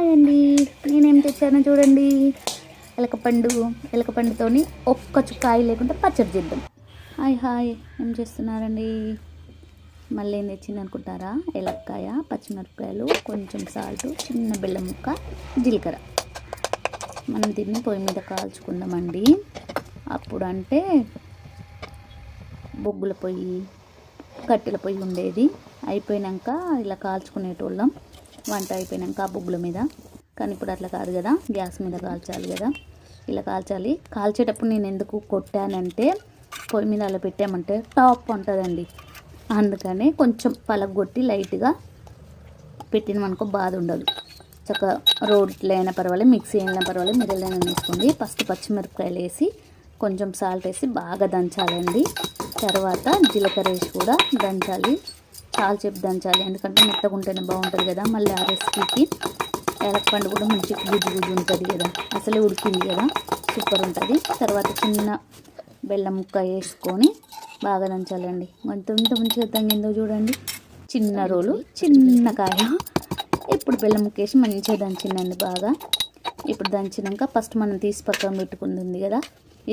Hi అండి, నేనేం తెచ్చానో చూడండి. ఎలకపండుతోని ఒక్క చుక్కాయి లేకుండా పచ్చడి చేద్దాం. హాయ్ హాయ్, ఏం చేస్తున్నారండి? మళ్ళీ ఏం తెచ్చింది అనుకుంటారా? ఎలక్కాయ, పచ్చిమిరపకాయలు, కొంచెం సాల్ట్, చిన్న బెల్లం ముక్క, జీలకర్ర. మనం దీన్ని పొయ్యి మీద కాల్చుకుందామండి. అప్పుడు అంటే బొగ్గుల పొయ్యి, కట్టెల పొయ్యి ఉండేది. అయిపోయాక ఇలా కాల్చుకునేటోళ్ళం, వంట అయిపోయాక ఆ బొగ్గుల మీద. కానీ ఇప్పుడు అట్లా కాదు కదా, గ్యాస్ మీద కాల్చాలి కదా. ఇలా కాల్చాలి. కాల్చేటప్పుడు నేను ఎందుకు కొట్టానంటే, పొయ్యి మీద అలా పెట్టామంటే టాప్ ఉంటుందండి. అందుకని కొంచెం పలగొట్టి లైట్గా పెట్టినమనుకో బాధ ఉండదు. చక్కగా రోట్లో అయినా పర్వాలేదు, మిక్సీ అయినా పర్వాలేదు, మిరలైనా వేసుకోండి. ఫస్ట్ పచ్చిమిరపకాయలు వేసి కొంచెం సాల్ట్ వేసి బాగా దంచాలండి. తర్వాత జీలకర్ర వేసి కూడా దంచాలి. చాలా చెప్పు దంచాలి, ఎందుకంటే మెత్తగా ఉంటేనే బాగుంటుంది కదా. మళ్ళీ ఆ రెసిపీకి ఎలకపండు కూడా మంచి గుజ్జు ఉంటుంది కదా, అసలే ఉడికింది కదా, సూపర్ ఉంటుంది. తర్వాత చిన్న బెల్లం ముక్క వేసుకొని బాగా దంచాలండి. ఇంత మంచిగా తంగిందో చూడండి. చిన్న రోలు, చిన్న కాయ. ఇప్పుడు బెల్లం ముక్క వేసి మంచిగా దంచిందండి బాగా. ఇప్పుడు దంచినాక ఫస్ట్ మనం తీసి పక్కన పెట్టుకుంది కదా,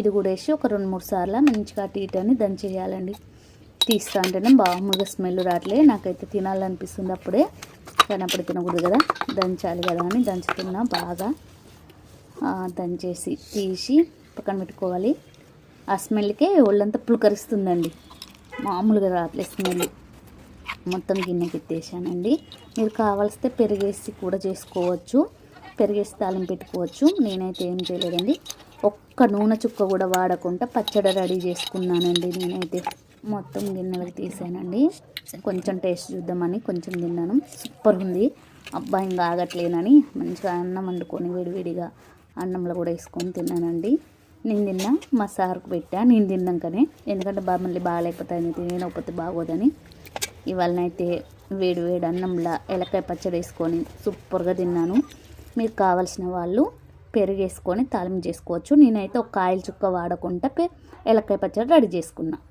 ఇది కూడా వేసి ఒక 2-3 సార్లు మంచిగా అటు ఇటు అని దంచేయాలండి. తీస్తా అంటేనే బాగా స్మెల్ రావట్లే, నాకైతే తినాలనిపిస్తుంది అప్పుడే. కానీ అప్పుడు తినకూడదు కదా, దంచాలి కదా అని దంచుతున్నా బాగా. దంచేసి తీసి పక్కన పెట్టుకోవాలి. ఆ స్మెల్కే ఒళ్ళంతా పులకరిస్తుందండి, మామూలుగా రావట్లేదు స్మెల్. మొత్తం గిన్నెకి ఎత్తేసానండి. మీరు కావాల్సితే పెరిగేసి కూడా చేసుకోవచ్చు, పెరిగేసి తాలింపు పెట్టుకోవచ్చు. నేనైతే ఏం చేయలేదండి, ఒక్క నూనె చుక్క కూడా వాడకుండా పచ్చడి రెడీ చేసుకున్నానండి. నేనైతే మొత్తం గిన్నెలకు తీసానండి. కొంచెం టేస్ట్ చూద్దామని కొంచెం తిన్నాను, సూపర్ ఉంది. అబ్బాయి ఇంకా ఆగట్లేనని మంచిగా అన్నం వండుకొని వేడివేడిగా అన్నంలో కూడా వేసుకొని తిన్నానండి. నేను తిన్నా, మా సార్కు పెట్టా. నేను తిన్నాకనే, ఎందుకంటే మళ్ళీ బాగాలేకపోతాయి, తినకపోతే బాగోదని. ఇవాళనైతే వేడి వేడి అన్నంలో ఎలకాయ పచ్చడి వేసుకొని సూపర్గా తిన్నాను. మీకు కావాల్సిన వాళ్ళు పెరుగు వేసుకొని తాలింపు చేసుకోవచ్చు. నేనైతే ఒక కాయల చుక్క వాడకుండా ఎలకాయ పచ్చడి రెడీ చేసుకున్నా.